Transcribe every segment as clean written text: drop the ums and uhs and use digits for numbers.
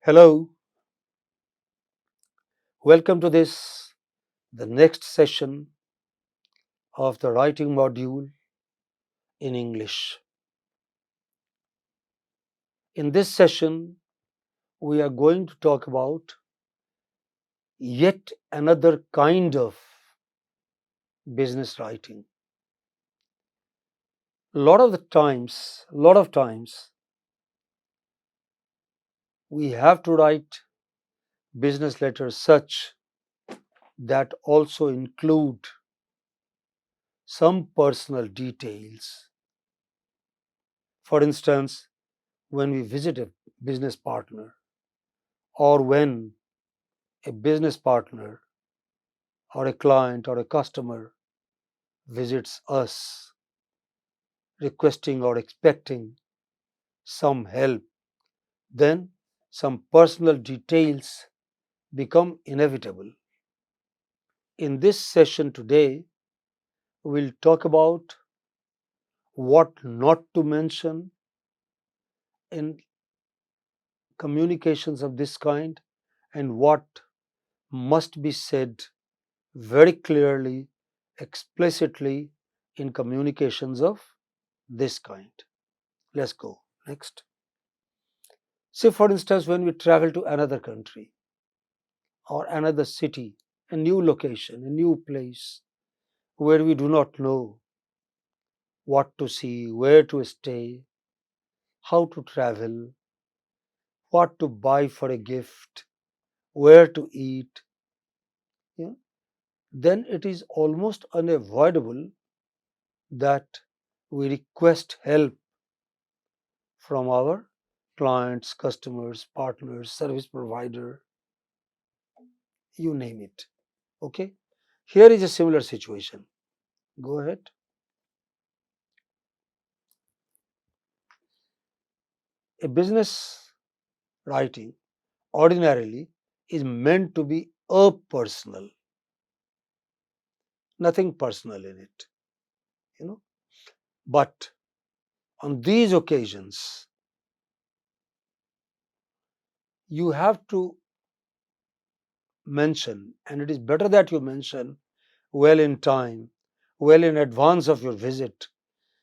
Hello, welcome to the next session of the writing module in English. In this session, we are going to talk about yet another kind of business writing. A lot of times, we have to write business letters such that also include some personal details. For instance, when we visit a business partner or when a business partner or a client or a customer visits us requesting or expecting some help, then some personal details become inevitable. In this session today, we'll talk about what not to mention in communications of this kind and what must be said very clearly, explicitly in communications of this kind. Let's go. Next. Say, for instance, when we travel to another country or another city, a new location, a new place where we do not know what to see, where to stay, how to travel, what to buy for a gift, where to eat, yeah, then it is almost unavoidable that we request help from our clients, customers, partners, service provider, you name it. Okay. Here is a similar situation. Go ahead. A business writing ordinarily is meant to be personal, nothing personal in it, you know. But on these occasions, you have to mention, and it is better that you mention well in time, well in advance of your visit,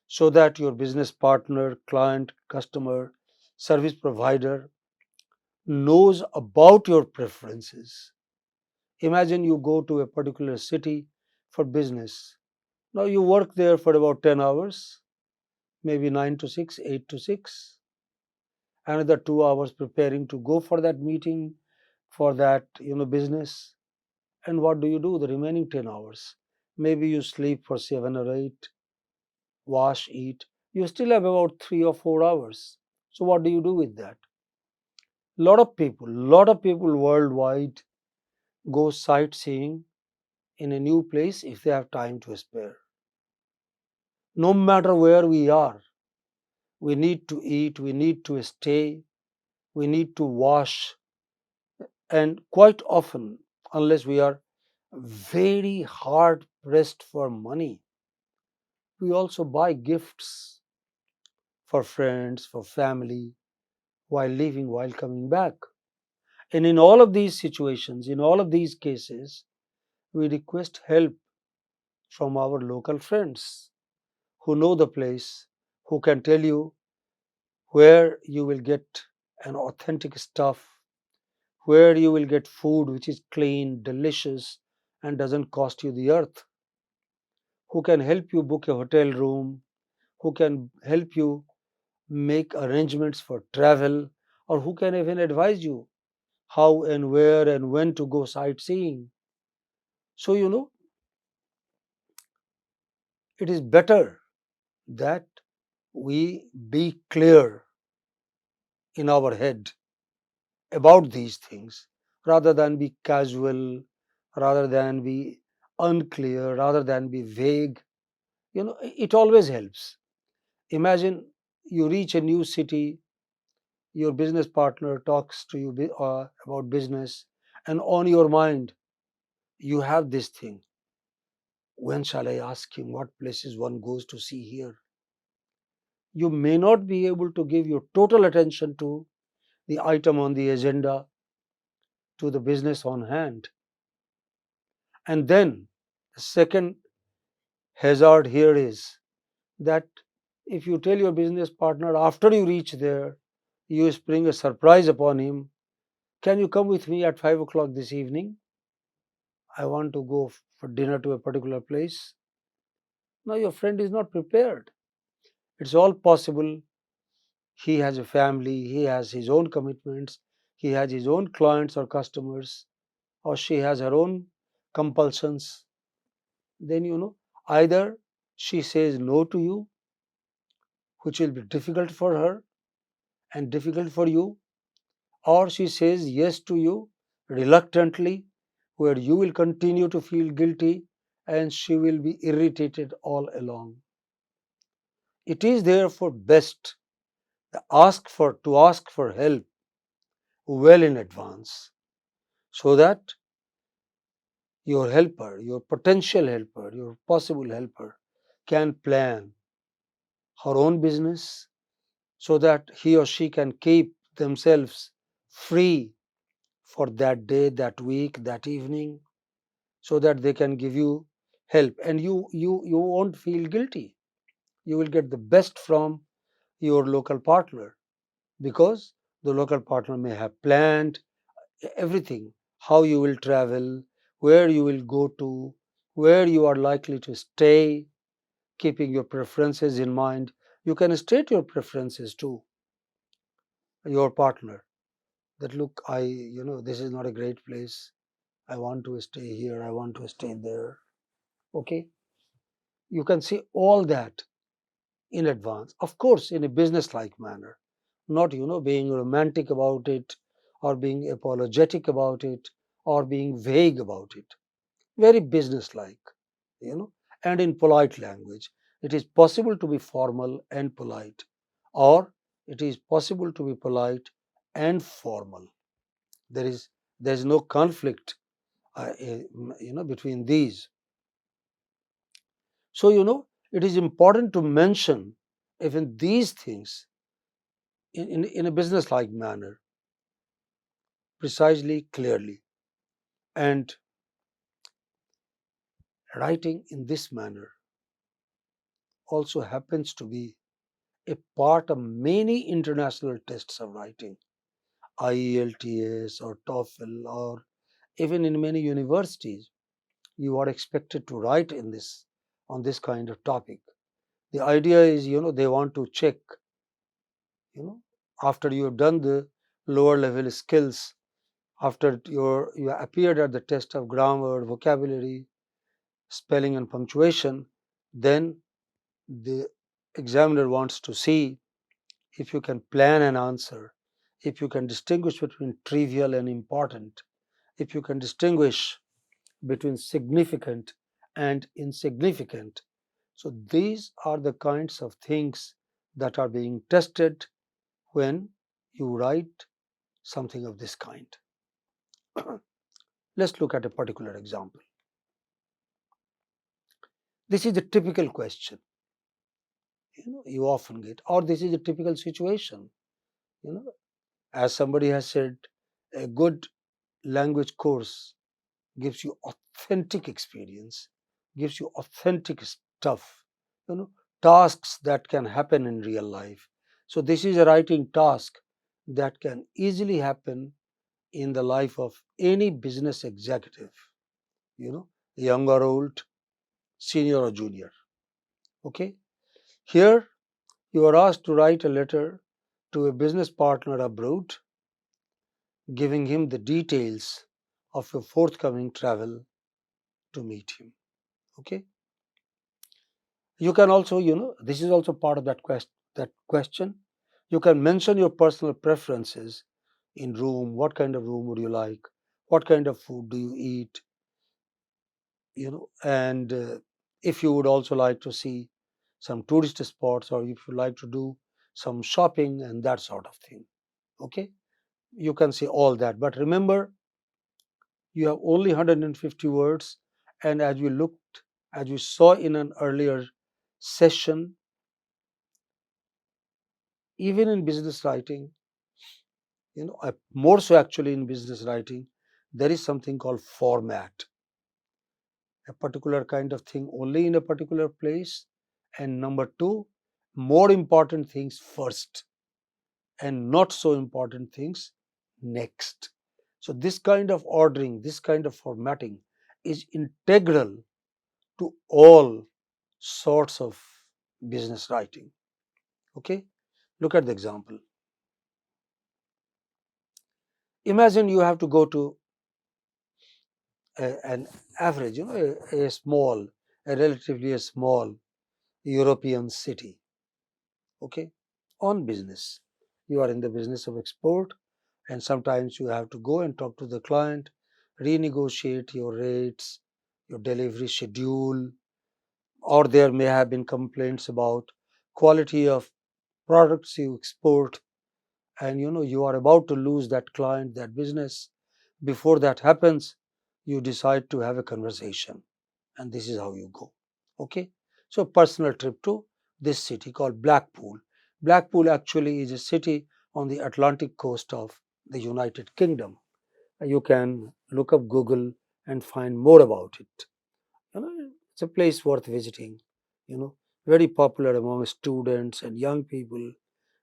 so that your business partner, client, customer, service provider knows about your preferences. Imagine you go to a particular city for business. Now you work there for about 10 hours, maybe 9 to 6, 8 to 6, another 2 hours preparing to go for that meeting, for that business. And what do you do the remaining 10 hours? Maybe you sleep for 7 or 8, wash, eat. You still have about 3 or 4 hours. So what do you do with that? Lot of people worldwide go sightseeing in a new place if they have time to spare. No matter where we are, we need to eat, we need to stay, we need to wash, and quite often, unless we are very hard pressed for money, we also buy gifts for friends, for family, while leaving, while coming back. And in all of these situations, in all of these cases, we request help from our local friends who know the place, who can tell you where you will get an authentic stuff, where you will get food which is clean, delicious, and doesn't cost you the earth, who can help you book a hotel room, who can help you make arrangements for travel, or who can even advise you how and where and when to go sightseeing. So, it is better that we be clear in our head about these things rather than be casual, rather than be unclear, rather than be vague. It always helps. Imagine you reach a new city, your business partner talks to you about business, and on your mind, you have this thing. When shall I ask him what places one goes to see here? You may not be able to give your total attention to the item on the agenda to the business on hand. And then the second hazard here is that if you tell your business partner after you reach there, you spring a surprise upon him. Can you come with me at 5 o'clock this evening? I want to go for dinner to a particular place. Now your friend is not prepared. It's all possible. He has a family, he has his own commitments, he has his own clients or customers, or she has her own compulsions. Then either she says no to you, which will be difficult for her and difficult for you, or she says yes to you reluctantly, where you will continue to feel guilty and she will be irritated all along. It is therefore best to ask for help well in advance, so that your helper, your potential helper, your possible helper can plan her own business so that he or she can keep themselves free for that day, that week, that evening, so that they can give you help, and you won't feel guilty. You will get the best from your local partner, because the local partner may have planned everything: how you will travel, where you will go to, where you are likely to stay, keeping your preferences in mind. You can state your preferences to your partner that, look, this is not a great place. I want to stay here, I want to stay there. Okay, you can say all that in advance, of course, in a business like manner, not being romantic about it, or being apologetic about it, or being vague about it. Very business-like, you know, and in polite language. It is possible to be formal and polite, or it is possible to be polite and formal. There is no conflict, between these. So it is important to mention even these things in a business-like manner, precisely, clearly, and writing in this manner also happens to be a part of many international tests of writing, IELTS or TOEFL, or even in many universities, you are expected to write on this kind of topic. The idea is, they want to check, you know, after you have done the lower level skills, after you appeared at the test of grammar, vocabulary, spelling, and punctuation, then the examiner wants to see if you can plan an answer, if you can distinguish between trivial and important, if you can distinguish between significant and insignificant. So, these are the kinds of things that are being tested when you write something of this kind. Let's look at a particular example. This is the typical question you often get, or this is a typical situation. You know, as somebody has said, a good language course gives you authentic experience, gives you authentic stuff, you know, tasks that can happen in real life. So, this is a writing task that can easily happen in the life of any business executive, young or old, senior or junior. Okay, here you are asked to write a letter to a business partner abroad, giving him the details of your forthcoming travel to meet him. Okay, you can also, this is also part of that question. You can mention your personal preferences in room. What kind of room would you like? What kind of food do you eat? And if you would also like to see some tourist spots, or if you like to do some shopping and that sort of thing. Okay, you can say all that, but remember, you have only 150 words, and as we saw in an earlier session, even in business writing, More so actually in business writing, there is something called format, a particular kind of thing only in a particular place, and number two, more important things first and not so important things next. So this kind of ordering, this kind of formatting is integral to all sorts of business writing. Okay, look at the example. Imagine you have to go to an average, a small, a relatively a small European city, okay, on business. You are in the business of export, and sometimes you have to go and talk to the client, renegotiate your rates, your delivery schedule, or there may have been complaints about quality of products you export, and you are about to lose that client, that business. Before that happens, you decide to have a conversation, and this is how you go. Okay, so personal trip to this city called Blackpool. Blackpool actually is a city on the Atlantic coast of the United Kingdom. You can look up Google and find more about it. It's a place worth visiting. you know Very popular among students and young people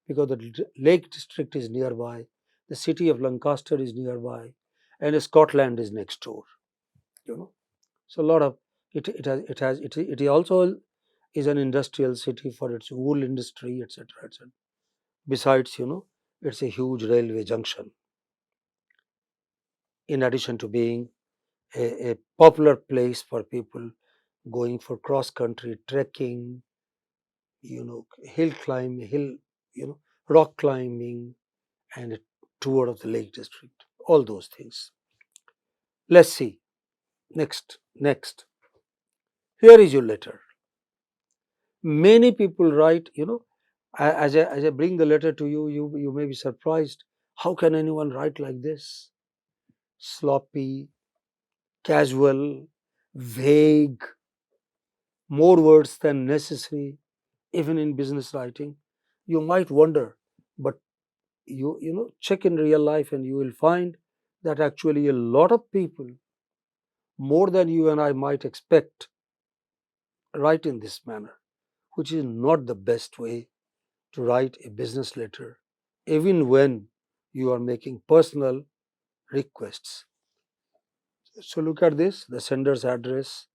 because the Lake District is nearby, the city of Lancaster is nearby, and Scotland is next door. You know, so a lot of it also is an industrial city for its wool industry, etc., etc. Besides, it's a huge railway junction. In addition to being a popular place for people going for cross country trekking, hill climbing, rock climbing, and a tour of the Lake District. All those things. Let's see. Next. Here is your letter. Many people write, as I bring the letter to you, you may be surprised. How can anyone write like this? Sloppy, casual, vague, more words than necessary, even in business writing. You might wonder, but check in real life and you will find that actually a lot of people, more than you and I might expect, write in this manner, which is not the best way to write a business letter, even when you are making personal requests. So look at this: the sender's address,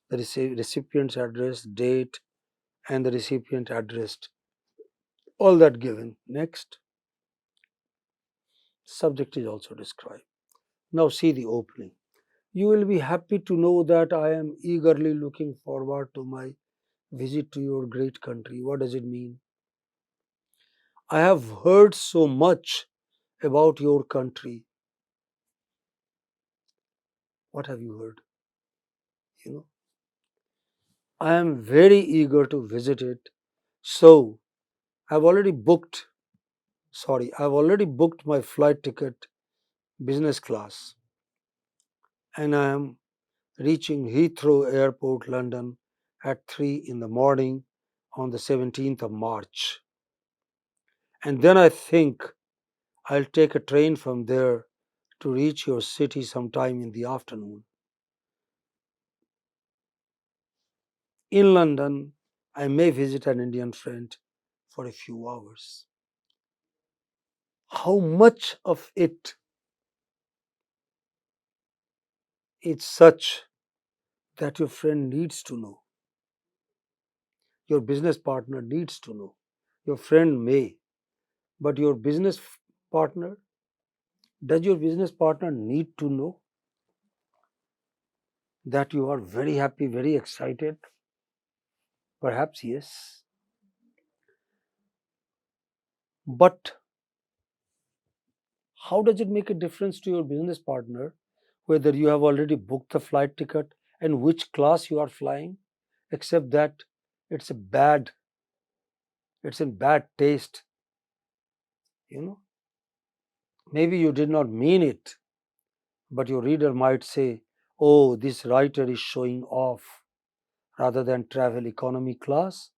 the recipient's address, date, and the recipient addressed. All that given. Next, subject is also described. Now see the opening. You will be happy to know that I am eagerly looking forward to my visit to your great country. What does it mean? I have heard so much about your country. What have you heard? You know, I am very eager to visit it. So I've already booked, I've already booked my flight ticket, business class, and I am reaching Heathrow Airport, London at 3 in the morning on the 17th of March. And then I think I'll take a train from there to reach your city sometime in the afternoon. In London, I may visit an Indian friend for a few hours. How much of it is such that your friend needs to know, your business partner needs to know? Your friend may, but your partner, does your business partner need to know that you are very happy, very excited? Perhaps yes. But how does it make a difference to your business partner whether you have already booked the flight ticket and which class you are flying, except that it's a bad, it's in bad taste, you know? Maybe you did not mean it, but your reader might say, oh, this writer is showing off. Rather than travel economy class,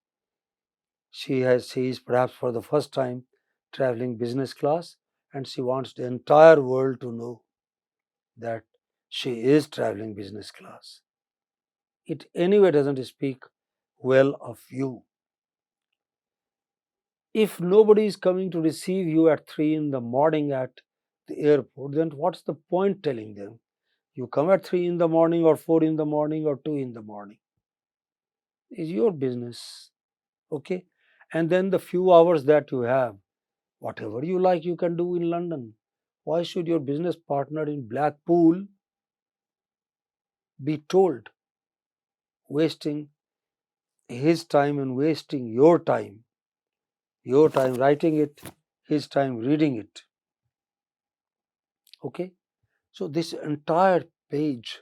she is perhaps for the first time traveling business class, and she wants the entire world to know that she is traveling business class. It anyway doesn't speak well of you. If nobody is coming to receive you at 3 in the morning at the airport, then what's the point telling them? You come at 3 in the morning or 4 in the morning or 2 in the morning. Is your business. Okay? And then the few hours that you have, whatever you like, you can do in London. Why should your business partner in Blackpool be told wasting his time and wasting your time writing it, his time reading it? Okay? So, this entire page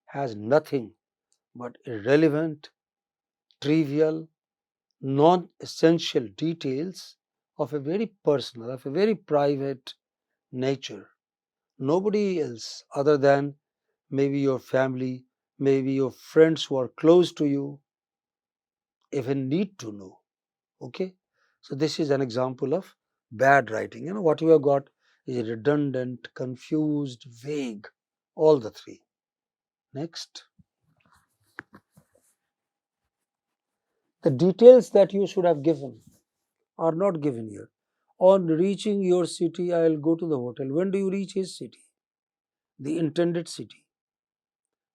has nothing but irrelevant, trivial, non essential details of a very personal, of a very private nature. Nobody else other than maybe your family, maybe your friends who are close to you, even need to know. Okay? So, this is an example of bad writing. What you have got is redundant, confused, vague, all the three. Next. The details that you should have given are not given here. On reaching your city, I will go to the hotel. When do you reach his city? The intended city.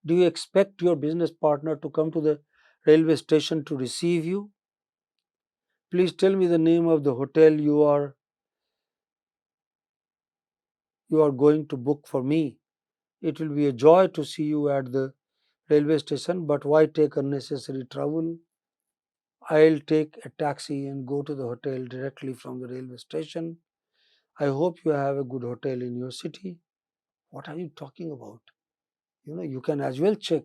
Do you expect your business partner to come to the railway station to receive you? Please tell me the name of the hotel you are going to book for me. It will be a joy to see you at the railway station, but why take unnecessary trouble? I'll take a taxi and go to the hotel directly from the railway station. I hope you have a good hotel in your city. What are you talking about? You can as well check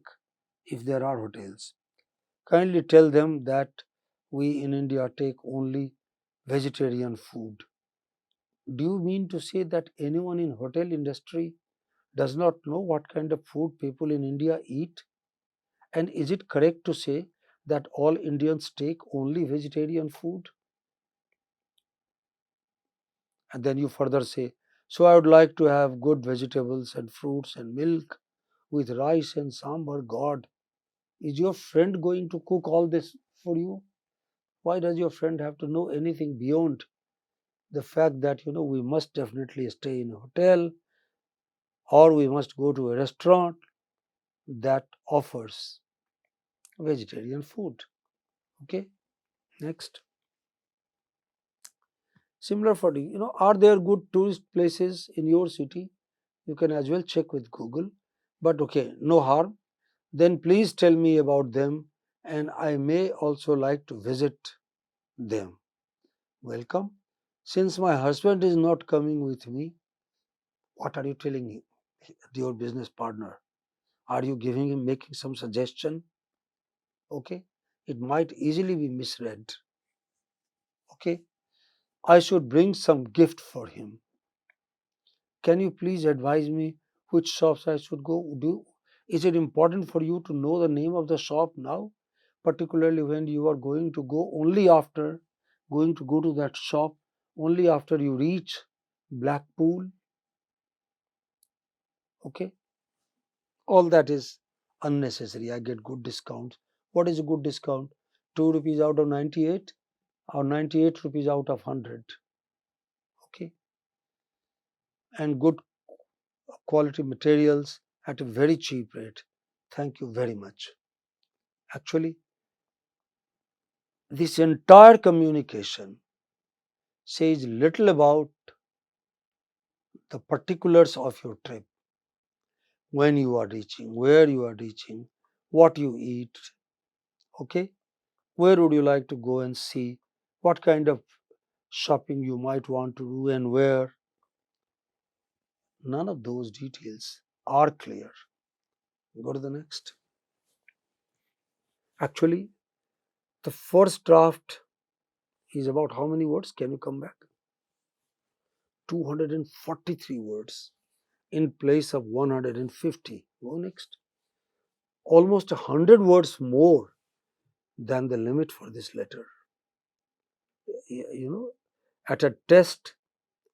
if there are hotels. Kindly tell them that we in India take only vegetarian food. Do you mean to say that anyone in hotel industry does not know what kind of food people in India eat? And is it correct to say that all Indians take only vegetarian food? And then you further say, so I would like to have good vegetables and fruits and milk with rice and sambar. God, is your friend going to cook all this for you? Why does your friend have to know anything beyond the fact that we must definitely stay in a hotel or we must go to a restaurant that offers vegetarian food? Okay, next. Similar for are there good tourist places in your city? You can as well check with Google. But okay, no harm. Then please tell me about them and I may also like to visit them. Welcome. Since my husband is not coming with me, what are you telling your business partner? Are you giving him, making some suggestion? Okay. It might easily be misread. Okay. I should bring some gift for him. Can you please advise me which shops I should go? Is it important for you to know the name of the shop now? Particularly when you are going to go only after going to go to that shop only after you reach Blackpool. Okay. All that is unnecessary. I get good discounts. What is a good discount? 2 rupees out of 98 or 98 rupees out of 100. Okay. And good quality materials at a very cheap rate. Thank you very much. Actually, this entire communication says little about the particulars of your trip, when you are reaching, where you are reaching, what you eat. Okay. Where would you like to go and see? What kind of shopping you might want to do and where? None of those details are clear. Go to the next. Actually, the first draft is about how many words? Can you come back? 243 words in place of 150. Go next. Almost 100 words more than the limit for this letter. At a test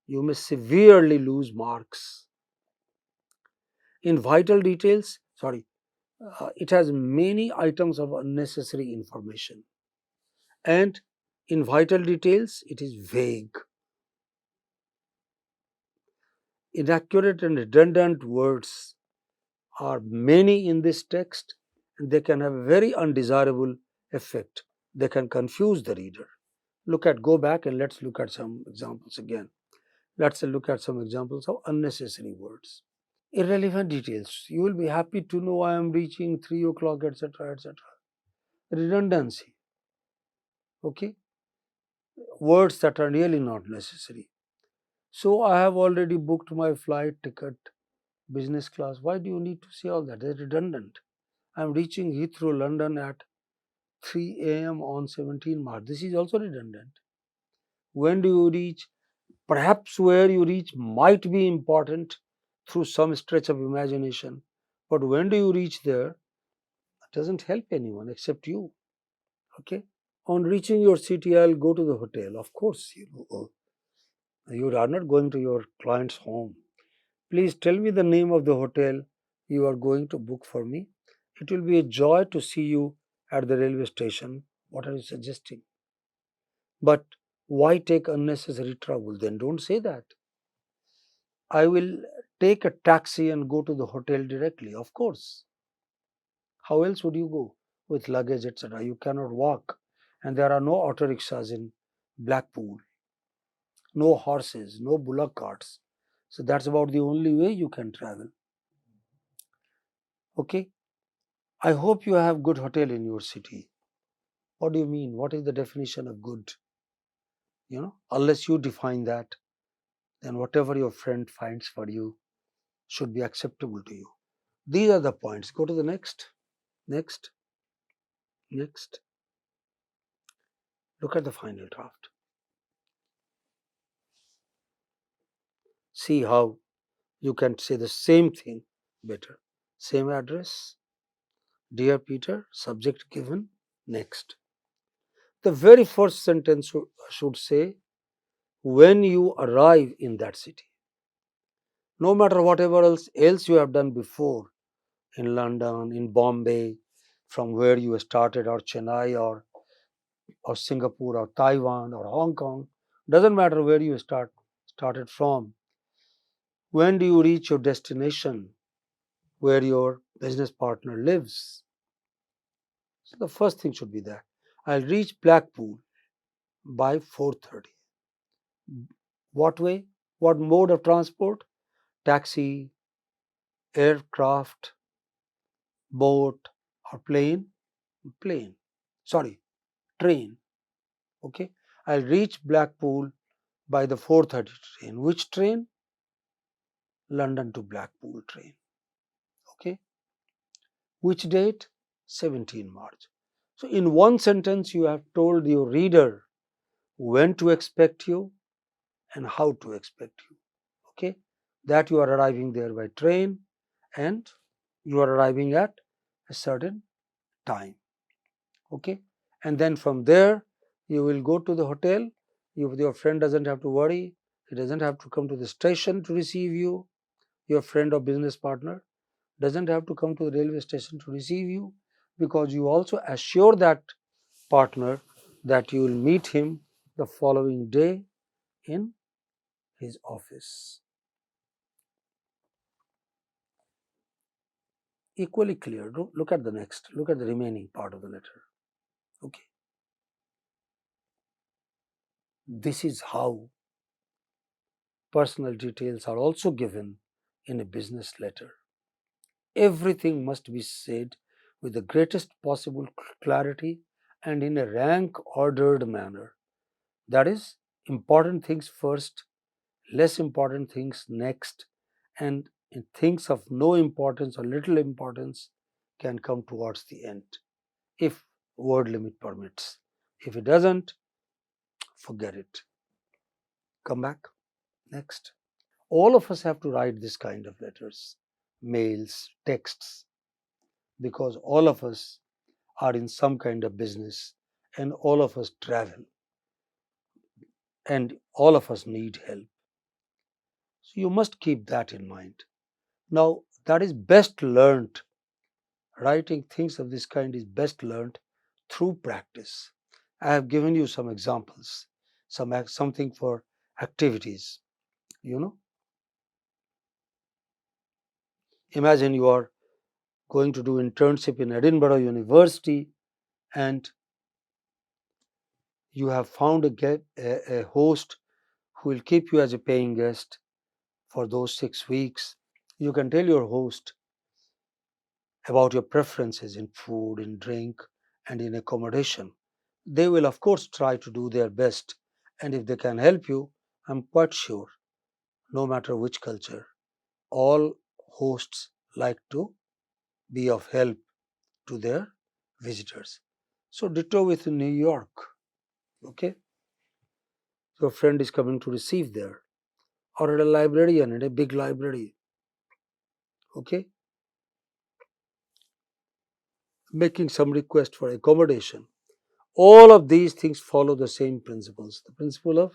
You may severely lose marks. In vital details, it has many items of unnecessary information. And in vital details, it is vague. Inaccurate and redundant words are many in this text, and they can have a very undesirable effect. They can confuse the reader. Go back and let's look at some examples again. Let's look at some examples of unnecessary words. Irrelevant details. You will be happy to know I am reaching 3 o'clock, etc., etc. Redundancy. Okay. Words that are really not necessary. So I have already booked my flight ticket, business class. Why do you need to say all that? They're redundant. I'm reaching Heathrow, London at 3 a.m. on 17 March. This is also redundant. When do you reach? Perhaps where you reach might be important through some stretch of imagination. But when do you reach there? It doesn't help anyone except you. Okay. On reaching your city, I'll go to the hotel. Of course, you are not going to your client's home. Please tell me the name of the hotel you are going to book for me. It will be a joy to see you at the railway station. What are you suggesting? But why take unnecessary trouble? Then don't say that. I will take a taxi and go to the hotel directly. Of course. How else would you go with luggage, etc.? You cannot walk, and there are no auto rickshaws in Blackpool, no horses, no bullock carts. So that's about the only way you can travel. Okay. I hope you have good hotel in your city. What do you mean? What is the definition of good? Unless you define that, then whatever your friend finds for you should be acceptable to you. These are the points. Go to the next. Next. Next. Look at the final draft. See how you can say the same thing better. Same address. Dear Peter, subject given. Next. The very first sentence should say, when you arrive in that city. No matter whatever else you have done before in London, in Bombay, from where you started, or Chennai, or Singapore, or Taiwan, or Hong Kong, doesn't matter where you started from. When do you reach your destination where your business partner lives? So the first thing should be that I'll reach Blackpool by 4:30. What way? What mode of transport? Taxi, aircraft, boat, or plane? Plane. Sorry, train. Okay. I'll reach Blackpool by the 4:30 train. Which train? London to Blackpool train. Okay. Which date? 17 March. So in one sentence, you have told your reader when to expect you and how to expect you. Okay. That you are arriving there by train and you are arriving at a certain time. Okay. And then from there, you will go to the hotel. Your friend doesn't have to worry. He doesn't have to come to the station to receive you. Your friend or business partner doesn't have to come to the railway station to receive you, because you also assure that partner that you will meet him the following day in his office. Equally clear. Look at the next. Look at the remaining part of the letter. Okay. This is how personal details are also given in a business letter. Everything must be said with the greatest possible clarity and in a rank ordered manner. That is, important things first, less important things next, and things of no importance or little importance can come towards the end, if word limit permits. If it doesn't, forget it. Come back. Next. All of us have to write this kind of letters, mails, texts, because all of us are in some kind of business and all of us travel and all of us need help. So you must keep that in mind. Now, that is best learned. Writing things of this kind is best learned through practice. I have given you some examples, something for activities. You know, imagine you are going to do internship in Edinburgh University, and you have found a host who will keep you as a paying guest for those 6 weeks. You can tell your host about your preferences in food, in drink, and in accommodation. They will, of course, try to do their best, and if they can help you, I'm quite sure, no matter which culture, all hosts like to be of help to their visitors. So, ditto with New York. Okay, your friend is coming to receive there, or a librarian in a big library. Okay, making some request for accommodation. All of these things follow the same principles, the principle of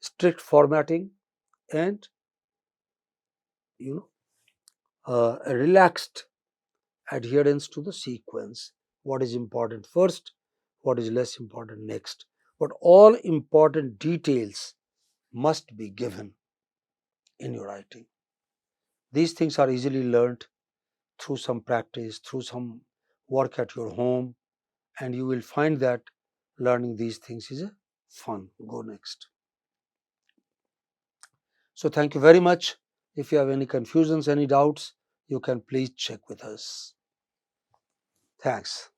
strict formatting and you know a relaxed adherence to the sequence. What is important first, what is less important next. But all important details must be given in your writing. These things are easily learned through some practice, through some work at your home, and you will find that learning these things is a fun. Go next. So, thank you very much. If you have any confusions, any doubts, you can please check with us. Thanks.